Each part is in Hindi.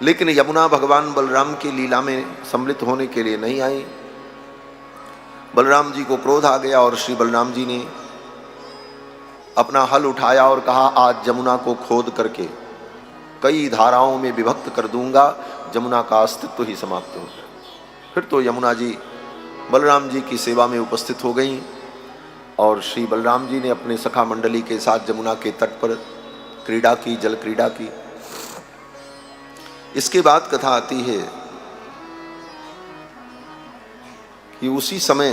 लेकिन यमुना भगवान बलराम की लीला में सम्मिलित होने के लिए नहीं आई। बलराम जी को क्रोध आ गया और श्री बलराम जी ने अपना हल उठाया और कहा, आज जमुना को खोद करके कई धाराओं में विभक्त कर दूंगा, जमुना का अस्तित्व ही समाप्त हो जाए। फिर तो यमुना जी बलराम जी की सेवा में उपस्थित हो गई और श्री बलराम जी ने अपने सखा मंडली के साथ जमुना के तट पर क्रीड़ा की, जल क्रीड़ा की। इसके बाद कथा आती है कि उसी समय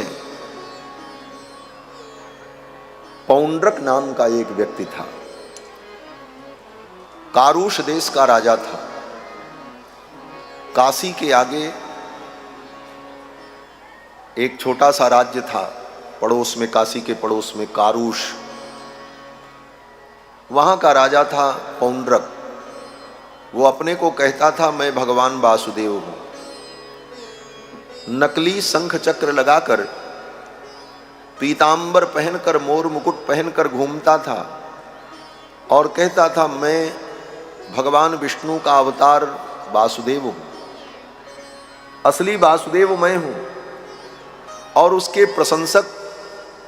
पौंड्रक नाम का एक व्यक्ति था, कारुष देश का राजा था। काशी के आगे एक छोटा सा राज्य था, पड़ोस में, काशी के पड़ोस में कारुष, वहां का राजा था पौंड्रक। वो अपने को कहता था, मैं भगवान वासुदेव हूं। नकली शंख चक्र लगाकर, पीतांबर पहनकर, मोर मुकुट पहनकर घूमता था और कहता था, मैं भगवान विष्णु का अवतार वासुदेव हूं, असली वासुदेव मैं हूं। और उसके प्रशंसक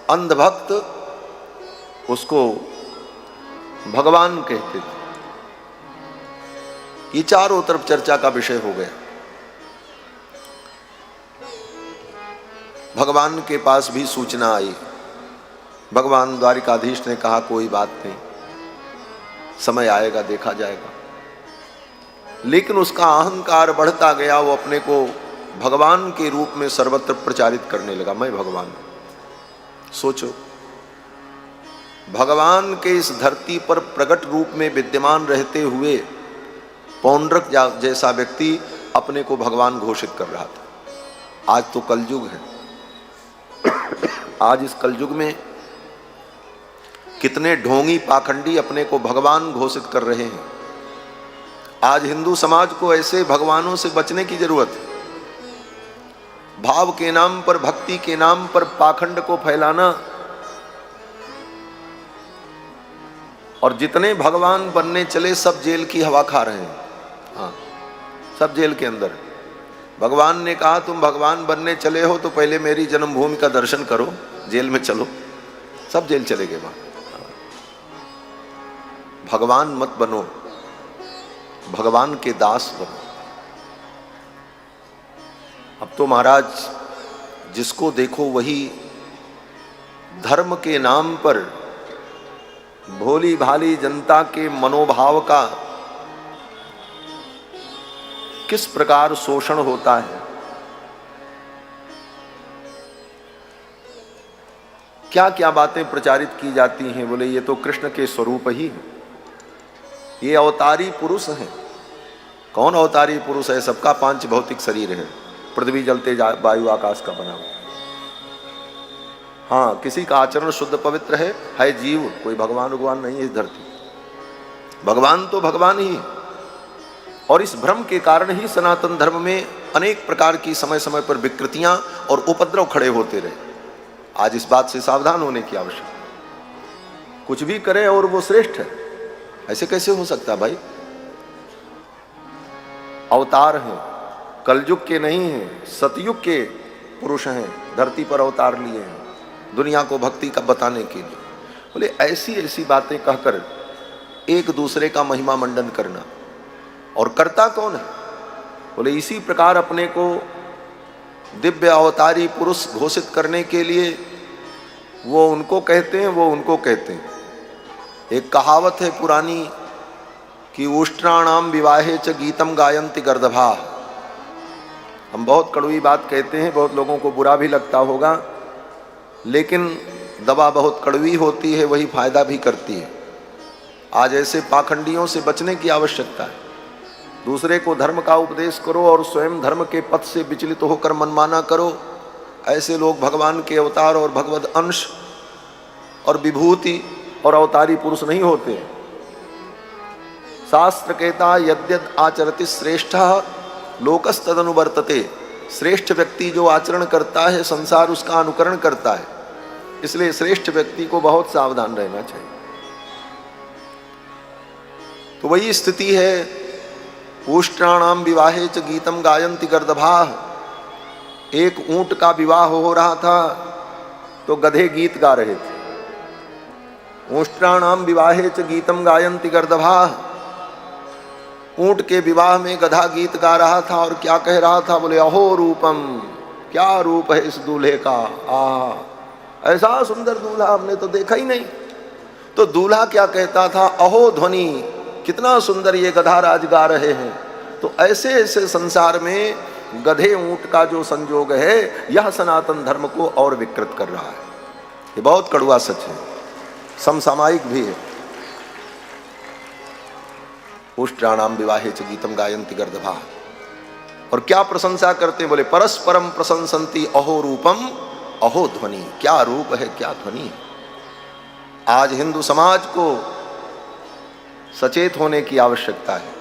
अंधभक्त उसको भगवान कहते थे। ये चारों तरफ चर्चा का विषय हो गया। भगवान के पास भी सूचना आई। भगवान द्वारिकाधीश ने कहा, कोई बात नहीं, समय आएगा, देखा जाएगा। लेकिन उसका अहंकार बढ़ता गया, वो अपने को भगवान के रूप में सर्वत्र प्रचारित करने लगा, मैं भगवान हूं। सोचो, भगवान के इस धरती पर प्रकट रूप में विद्यमान रहते हुए पौंड्रक जैसा व्यक्ति अपने को भगवान घोषित कर रहा था। आज तो कलयुग है। आज इस कलयुग में कितने ढोंगी पाखंडी अपने को भगवान घोषित कर रहे हैं। आज हिंदू समाज को ऐसे भगवानों से बचने की जरूरत है। भाव के नाम पर, भक्ति के नाम पर पाखंड को फैलाना, और जितने भगवान बनने चले सब जेल की हवा खा रहे हैं। हाँ, सब जेल के अंदर। भगवान ने कहा, तुम भगवान बनने चले हो तो पहले मेरी जन्मभूमि का दर्शन करो, जेल में चलो। सब जेल चले गए वहां। भगवान मत बनो, भगवान के दास बनो। अब तो महाराज जिसको देखो वही धर्म के नाम पर भोली भाली जनता के मनोभाव का किस प्रकार शोषण होता है। क्या क्या बातें प्रचारित की जाती हैं। बोले ये तो कृष्ण के स्वरूप ही है, ये अवतारी पुरुष हैं। कौन अवतारी पुरुष है? सबका पांच भौतिक शरीर है, पृथ्वी जल तेज वायु आकाश का बना हुआ। हाँ, किसी का आचरण शुद्ध पवित्र है जीव, कोई भगवान भगवान नहीं है इस धरती। भगवान तो भगवान ही। और इस भ्रम के कारण ही सनातन धर्म में अनेक प्रकार की समय समय पर विकृतियां और उपद्रव खड़े होते रहे। आज इस बात से सावधान होने की आवश्यकता। कुछ भी करे और वो श्रेष्ठ है, ऐसे कैसे हो सकता भाई? अवतार हैं, कलयुग के नहीं हैं, सतयुग के पुरुष हैं, धरती पर अवतार लिए हैं दुनिया को भक्ति का बताने के लिए। बोले ऐसी ऐसी बातें कहकर एक दूसरे का महिमा मंडन करना, और करता कौन है? बोले इसी प्रकार अपने को दिव्य अवतारी पुरुष घोषित करने के लिए वो उनको कहते हैं, वो उनको कहते हैं। एक कहावत है पुरानी कि उष्ट्राणाम विवाहे च गीतम गायन्ति गर्दभा। हम बहुत कड़वी बात कहते हैं, बहुत लोगों को बुरा भी लगता होगा, लेकिन दवा बहुत कड़वी होती है, वही फायदा भी करती है। आज ऐसे पाखंडियों से बचने की आवश्यकता है। दूसरे को धर्म का उपदेश करो और स्वयं धर्म के पथ से विचलित होकर मनमाना करो। ऐसे लोग भगवान के अवतार और भगवद अंश और विभूति और अवतारी पुरुष नहीं होते। शास्त्र कहता यद्यद आचरति श्रेष्ठ लोकस्तदनुवर्तते। श्रेष्ठ व्यक्ति जो आचरण करता है, संसार उसका अनुकरण करता है। इसलिए श्रेष्ठ व्यक्ति को बहुत सावधान रहना चाहिए। तो वही स्थिति है। उष्ट्राणाम विवाहे च गीतम गायन्ति गर्दभाः। एक ऊंट का विवाह हो रहा था तो गधे गीत गा रहे थे। उष्ट्राणाम विवाहे च गीतम गायन्ति गर्दभाः। ऊंट के विवाह में गधा गीत गा रहा था और क्या कह रहा था, बोले अहो रूपम, क्या रूप है इस दूल्हे का, ऐसा सुंदर दूल्हा हमने तो देखा ही नहीं। तो दूल्हा क्या कहता था, अहो ध्वनि, कितना सुंदर ये गधा राज गा रहे हैं। तो ऐसे ऐसे संसार में गधे ऊंट का जो संयोग है, यह सनातन धर्म को और विकृत कर रहा है। ये बहुत कड़वा सच है, समसामयिक भी है। उष्ट्राणाम विवाहे च गीतम गायन्ति गर्दभाः। और क्या प्रशंसा करते, बोले परस्परम प्रशंसन्ति अहो रूपम अहो ध्वनि। क्या रूप है, क्या ध्वनि है। आज हिंदू समाज को सचेत होने की आवश्यकता है,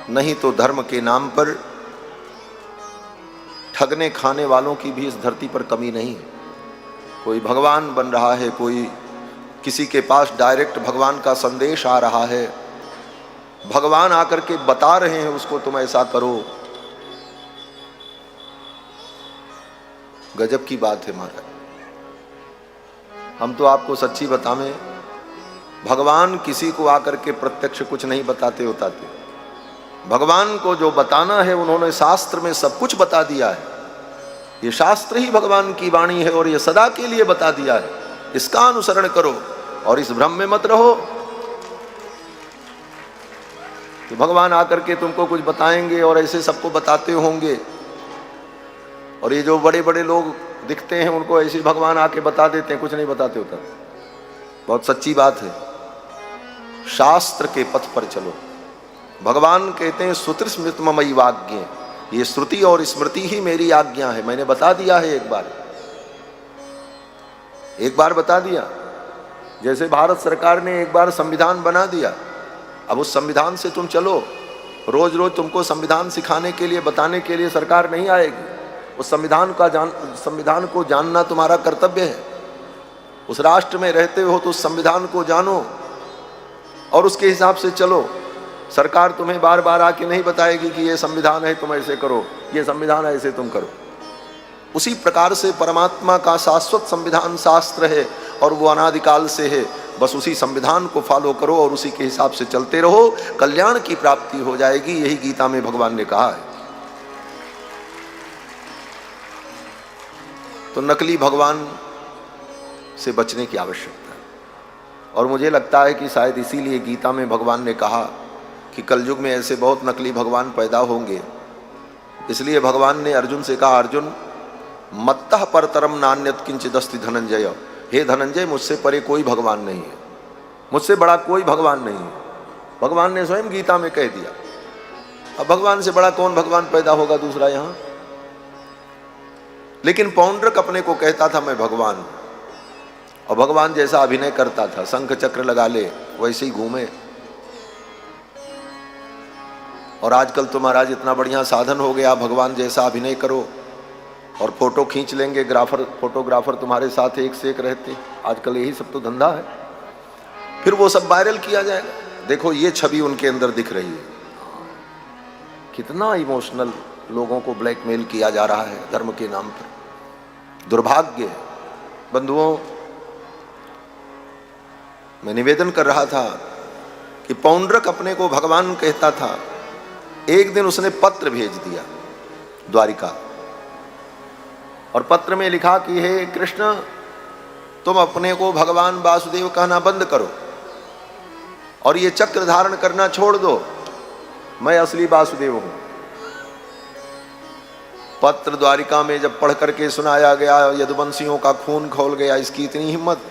नहीं तो धर्म के नाम पर ठगने खाने वालों की भी इस धरती पर कमी नहीं है। कोई भगवान बन रहा है, कोई किसी के पास डायरेक्ट भगवान का संदेश आ रहा है, भगवान आकर के बता रहे हैं उसको तुम ऐसा करो। गजब की बात है महाराज। हम तो आपको सच्ची बतावें, भगवान किसी को आकर के प्रत्यक्ष कुछ नहीं बताते होताते। भगवान को जो बताना है उन्होंने शास्त्र में सब कुछ बता दिया है। ये शास्त्र ही भगवान की वाणी है और ये सदा के लिए बता दिया है। इसका अनुसरण करो और इस भ्रम में मत रहो कि भगवान आकर के तुमको कुछ बताएंगे और ऐसे सबको बताते होंगे। और ये जो बड़े बड़े लोग दिखते हैं उनको ऐसे भगवान आके बता देते हैं, कुछ नहीं बताते होता। बहुत सच्ची बात है। शास्त्र के पथ पर चलो। भगवान कहते हैं श्रुति स्मृति मयि वाक्य, ये श्रुति और स्मृति ही मेरी आज्ञा है। मैंने बता दिया है, एक बार बता दिया। जैसे भारत सरकार ने एक बार संविधान बना दिया, अब उस संविधान से तुम चलो। रोज रोज तुमको संविधान सिखाने के लिए, बताने के लिए सरकार नहीं आएगी। उस संविधान को जानना तुम्हारा कर्तव्य है। उस राष्ट्र में रहते हो तो उस संविधान को जानो और उसके हिसाब से चलो। सरकार तुम्हें बार बार आके नहीं बताएगी कि ये संविधान है तुम ऐसे करो, ये संविधान है ऐसे तुम करो। उसी प्रकार से परमात्मा का शाश्वत संविधान शास्त्र है और वो अनादिकाल से है। बस उसी संविधान को फॉलो करो और उसी के हिसाब से चलते रहो, कल्याण की प्राप्ति हो जाएगी। यही गीता में भगवान ने कहा है। तो नकली भगवान से बचने की आवश्यकता है। और मुझे लगता है कि शायद इसीलिए गीता में भगवान ने कहा कि कलयुग में ऐसे बहुत नकली भगवान पैदा होंगे। इसलिए भगवान ने अर्जुन से कहा, अर्जुन मत्तः परतरम नान्यत् किंचिदस्ति धनंजय। हे धनंजय, मुझसे परे कोई भगवान नहीं है, मुझसे बड़ा कोई भगवान नहीं है। भगवान ने स्वयं गीता में कह दिया। अब भगवान से बड़ा कौन भगवान पैदा होगा दूसरा यहाँ। लेकिन पौंड्रक अपने को कहता था मैं भगवान हूं, और भगवान जैसा अभिनय करता था, शंख चक्र लगा ले वैसे ही घूमे। और आजकल तो महाराज इतना बढ़िया साधन हो गया, भगवान जैसा अभिनय करो और फोटो खींच लेंगे, फोटोग्राफर तुम्हारे साथ एक से एक रहते। आजकल यही सब तो धंधा है। फिर वो सब वायरल किया जाएगा। देखो ये छवि उनके अंदर दिख रही है। कितना इमोशनल लोगों को ब्लैकमेल किया जा रहा है धर्म के नाम पर। दुर्भाग्य है। बंधुओं, मैं निवेदन कर रहा था कि पौंड्रक अपने को भगवान कहता था। एक दिन उसने पत्र भेज दिया द्वारिका, और पत्र में लिखा कि हे कृष्ण, तुम अपने को भगवान वासुदेव कहना बंद करो और ये चक्र धारण करना छोड़ दो। मैं असली वासुदेव हूं। पत्र द्वारिका में जब पढ़ करके सुनाया गया, यदुवंशियों का खून खौल गया। इसकी इतनी हिम्मत,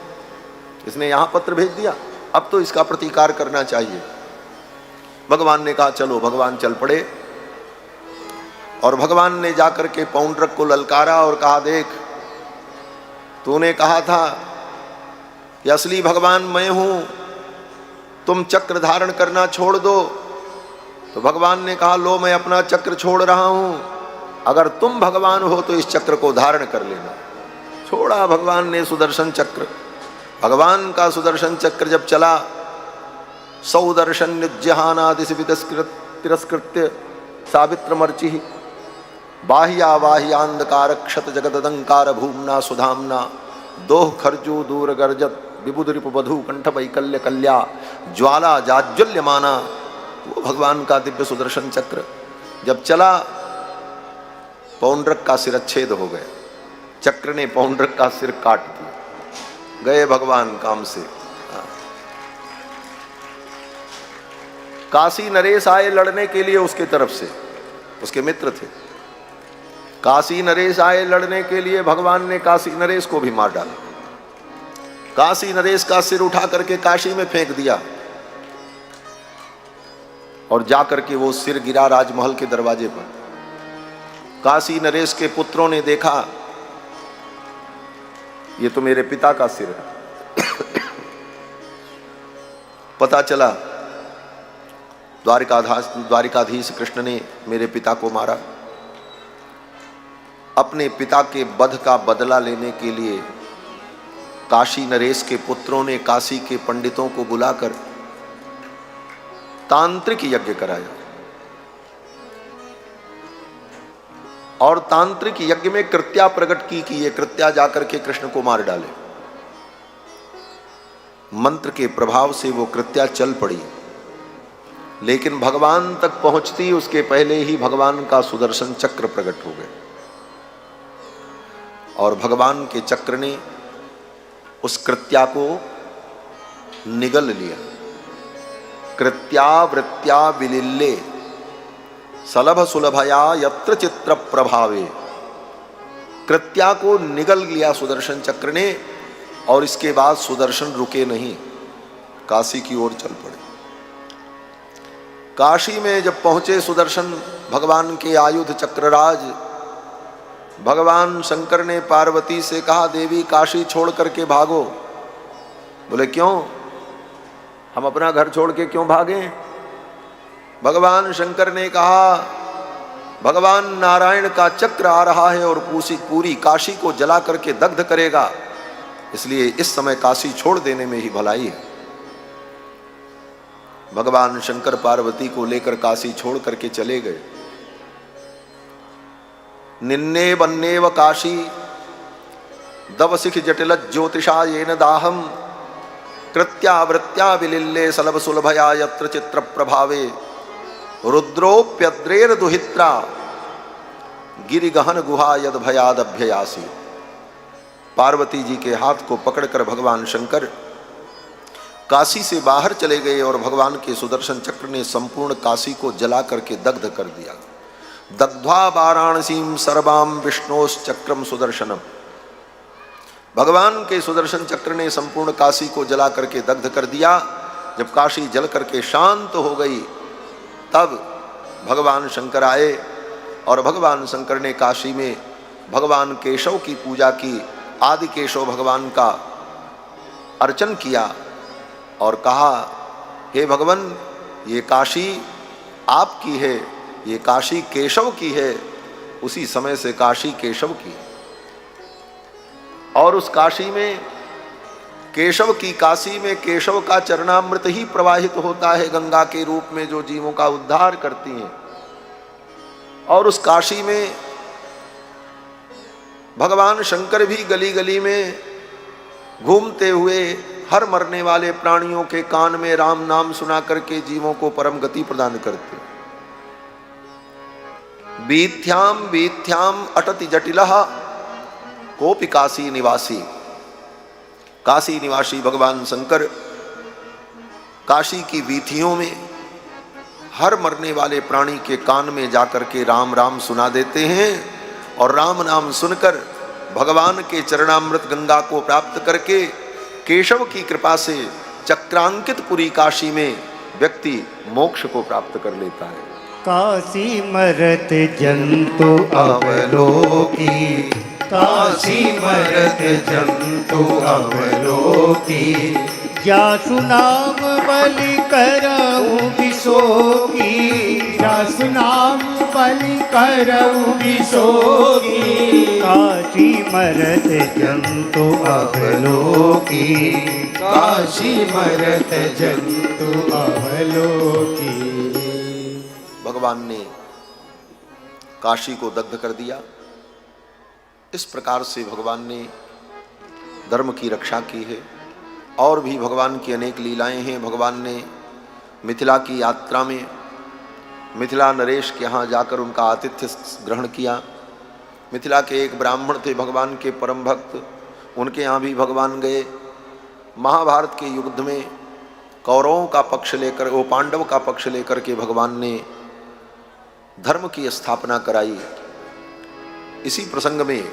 इसने यहां पत्र भेज दिया। अब तो इसका प्रतिकार करना चाहिए। भगवान ने कहा चलो। भगवान चल पड़े और भगवान ने जाकर के पौंड्रक को ललकारा और कहा, देख तूने कहा था कि असली भगवान मैं हूं, तुम चक्र धारण करना छोड़ दो। तो भगवान ने कहा, लो मैं अपना चक्र छोड़ रहा हूं, अगर तुम भगवान हो तो इस चक्र को धारण कर लेना। छोड़ा भगवान ने सुदर्शन चक्र। भगवान का सुदर्शन चक्र जब चला सौदर्शन निज्जहानादिश तिरस्कृत्य सावित्रमर्चि बाह्या बाह्यांधकार क्षत जगदंकार भूमना सुधामना दोह खर्जू दूर गर्जत विबुध रिपु बधु कंठ वैकल्य कल्या ज्वाला जाज्वल्यमाना। वो भगवान का दिव्य सुदर्शन चक्र जब चला, पौंड्रक का सिरच्छेद हो गया, चक्र ने पौंड्रक का सिर काट दिया, गए भगवान काम से। काशी नरेश आए लड़ने के लिए उसके तरफ से, उसके मित्र थे। काशी नरेश आए लड़ने के लिए, भगवान ने काशी नरेश को भी मार डाला। काशी नरेश का सिर उठा करके काशी में फेंक दिया और जाकर के वो सिर गिरा राजमहल के दरवाजे पर। काशी नरेश के पुत्रों ने देखा, ये तो मेरे पिता का सिर है। पता चला द्वारिकाधीश कृष्ण ने मेरे पिता को मारा। अपने पिता के वध का बदला लेने के लिए काशी नरेश के पुत्रों ने काशी के पंडितों को बुलाकर तांत्रिक यज्ञ कराया और तांत्रिक यज्ञ में कृत्या प्रकट की कि ये कृत्या जाकर के कृष्ण को मार डाले। मंत्र के प्रभाव से वो कृत्या चल पड़ी, लेकिन भगवान तक पहुंचती उसके पहले ही भगवान का सुदर्शन चक्र प्रकट हो गया और भगवान के चक्र ने उस कृत्या को निगल लिया। कृत्या वृत्या विलिल्ले सलभ सुलभया यत्र चित्र प्रभावे। कृत्या को निगल लिया सुदर्शन चक्र ने और इसके बाद सुदर्शन रुके नहीं, काशी की ओर चल पड़े। काशी में जब पहुंचे सुदर्शन भगवान के आयुध चक्रराज, भगवान शंकर ने पार्वती से कहा, देवी काशी छोड़ करके भागो। बोले क्यों, हम अपना घर छोड़ के क्यों भागें? भगवान शंकर ने कहा, भगवान नारायण का चक्र आ रहा है और पूरी काशी को जला करके दग्ध करेगा, इसलिए इस समय काशी छोड़ देने में ही भलाई है। भगवान शंकर पार्वती को लेकर काशी छोड़ करके चले गए। निन्ने बन्नेव काशी दवसिख जटिल ज्योतिषा येन दाहम कृत्या वृत्या विलिल्ले सलभ सुलभया यत्र चित्र प्रभावे रुद्रोप्यद्रेर दुहित्रा गिरि गहन गुहा यद भयाद अभ्ययासी। पार्वती जी के हाथ को पकड़कर भगवान शंकर काशी से बाहर चले गए और भगवान के सुदर्शन चक्र ने संपूर्ण काशी को जला करके दग्ध कर दिया। दग्ध्वा वाराणसीम सर्वाम विष्णोश्चक्रम सुदर्शनम। भगवान के सुदर्शन चक्र ने संपूर्ण काशी को जला करके दग्ध कर दिया। जब काशी जल करके शांत हो गई, तब भगवान शंकर आए और भगवान शंकर ने काशी में भगवान केशव की पूजा की। आदि केशव भगवान का अर्चन किया और कहा, हे भगवान, ये काशी आपकी है, ये काशी केशव की है। उसी समय से काशी केशव की और उस काशी में, केशव की काशी में केशव का चरणामृत ही प्रवाहित होता है, गंगा के रूप में, जो जीवों का उद्धार करती हैं। और उस काशी में भगवान शंकर भी गली गली में घूमते हुए हर मरने वाले प्राणियों के कान में राम नाम सुना करके जीवों को परम गति प्रदान करते। बीथ्याम बीथ्याम अटति जटिलः कोपि काशी निवासी। काशी निवासी भगवान शंकर काशी की वीथियों में हर मरने वाले प्राणी के कान में जाकर के राम राम सुना देते हैं और राम नाम सुनकर भगवान के चरणामृत गंगा को प्राप्त करके केशव की कृपा से चक्रांकित पुरी काशी में व्यक्ति मोक्ष को प्राप्त कर लेता है। काशी मरत जंतु अवलोकी, काशी मरत जंतु अवलोकी, जासु नाम बलि करऊं विशोकी, जासु नाम बलि करऊ विशोकी काशी मरत जंतु अवलोकी काशी मरत जंतु अवलोकी। भगवान ने काशी को दग्ध कर दिया। इस प्रकार से भगवान ने धर्म की रक्षा की है। और भी भगवान की अनेक लीलाएं हैं। भगवान ने मिथिला की यात्रा में मिथिला नरेश के यहाँ जाकर उनका आतिथ्य ग्रहण किया। मिथिला के एक ब्राह्मण थे भगवान के परम भक्त, उनके यहाँ भी भगवान गए। महाभारत के युद्ध में कौरवों का पक्ष लेकर, वो पांडव का पक्ष लेकर के भगवान ने धर्म की स्थापना कराई। इसी प्रसंग में